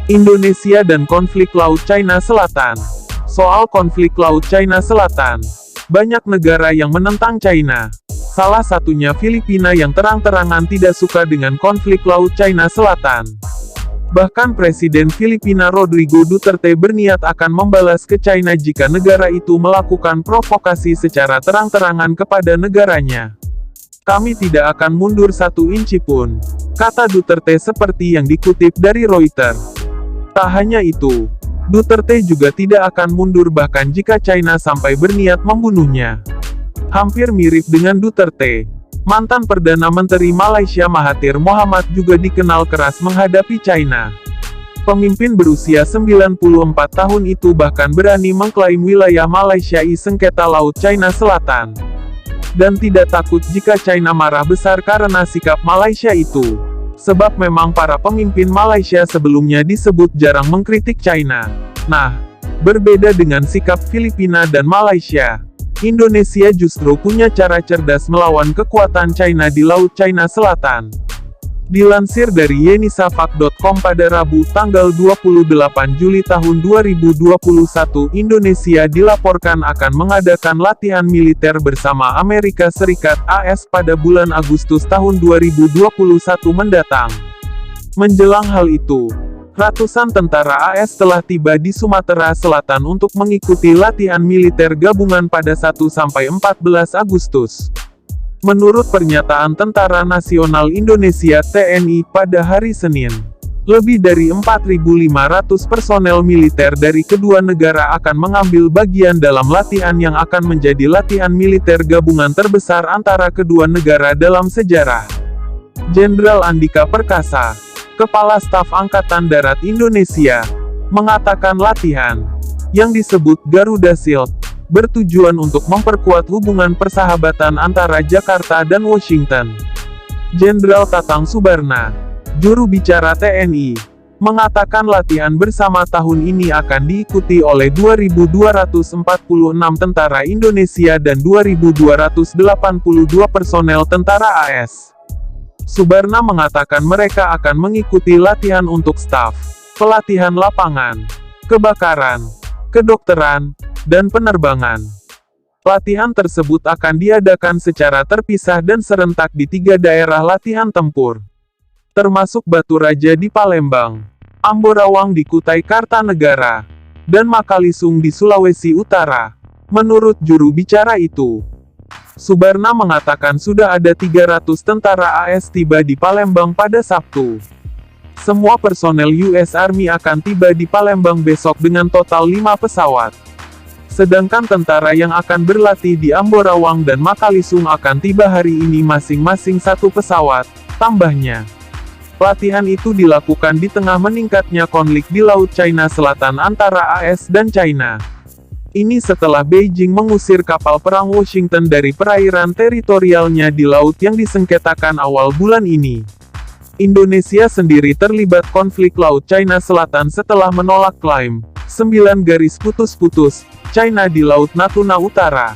Indonesia dan konflik Laut China Selatan. Soal konflik Laut China Selatan, banyak negara yang menentang China. Salah satunya Filipina yang terang-terangan tidak suka dengan konflik Laut China Selatan. Bahkan Presiden Filipina Rodrigo Duterte berniat akan membalas ke China jika negara itu melakukan provokasi secara terang-terangan kepada negaranya. "Kami tidak akan mundur 1 inci pun," kata Duterte seperti yang dikutip dari Reuters. Tak hanya itu, Duterte juga tidak akan mundur bahkan jika China sampai berniat membunuhnya. Hampir mirip dengan Duterte, mantan Perdana Menteri Malaysia Mahathir Mohamad juga dikenal keras menghadapi China. Pemimpin berusia 94 tahun itu bahkan berani mengklaim wilayah Malaysia sengketa Laut China Selatan. Dan tidak takut jika China marah besar karena sikap Malaysia itu. Sebab memang para pemimpin Malaysia sebelumnya disebut jarang mengkritik China. Nah, berbeda dengan sikap Filipina dan Malaysia, Indonesia justru punya cara cerdas melawan kekuatan China di Laut China Selatan. Dilansir dari yenisafak.com pada Rabu tanggal 28 Juli tahun 2021, Indonesia dilaporkan akan mengadakan latihan militer bersama Amerika Serikat (AS) pada bulan Agustus tahun 2021 mendatang. Menjelang hal itu, ratusan tentara AS telah tiba di Sumatera Selatan untuk mengikuti latihan militer gabungan pada 1–14 Agustus. Menurut pernyataan Tentara Nasional Indonesia (TNI) pada hari Senin, lebih dari 4.500 personel militer dari kedua negara akan mengambil bagian dalam latihan yang akan menjadi latihan militer gabungan terbesar antara kedua negara dalam sejarah. Jenderal Andika Perkasa, Kepala Staf Angkatan Darat Indonesia, mengatakan latihan, yang disebut Garuda Shield, bertujuan untuk memperkuat hubungan persahabatan antara Jakarta dan Washington. Jenderal Tatang Subarna, juru bicara TNI, mengatakan latihan bersama tahun ini akan diikuti oleh 2.246 tentara Indonesia dan 2.282 personel tentara AS. Subarna mengatakan mereka akan mengikuti latihan untuk staf, pelatihan lapangan, kebakaran, kedokteran, dan penerbangan. Latihan tersebut akan diadakan secara terpisah dan serentak di 3 daerah latihan tempur, termasuk Batu Raja di Palembang, Amborawang di Kutai Kartanegara, dan Makalisung di Sulawesi Utara. Menurut juru bicara itu, Subarna mengatakan sudah ada 300 tentara AS tiba di Palembang pada Sabtu. Semua personel US Army akan tiba di Palembang besok dengan total 5 pesawat. Sedangkan tentara yang akan berlatih di Amborawang dan Makalisung akan tiba hari ini masing-masing 1 pesawat, tambahnya. Latihan itu dilakukan di tengah meningkatnya konflik di Laut China Selatan antara AS dan China. Ini setelah Beijing mengusir kapal perang Washington dari perairan teritorialnya di laut yang disengketakan awal bulan ini. Indonesia sendiri terlibat konflik Laut China Selatan setelah menolak klaim 9 garis putus-putus China di Laut Natuna Utara.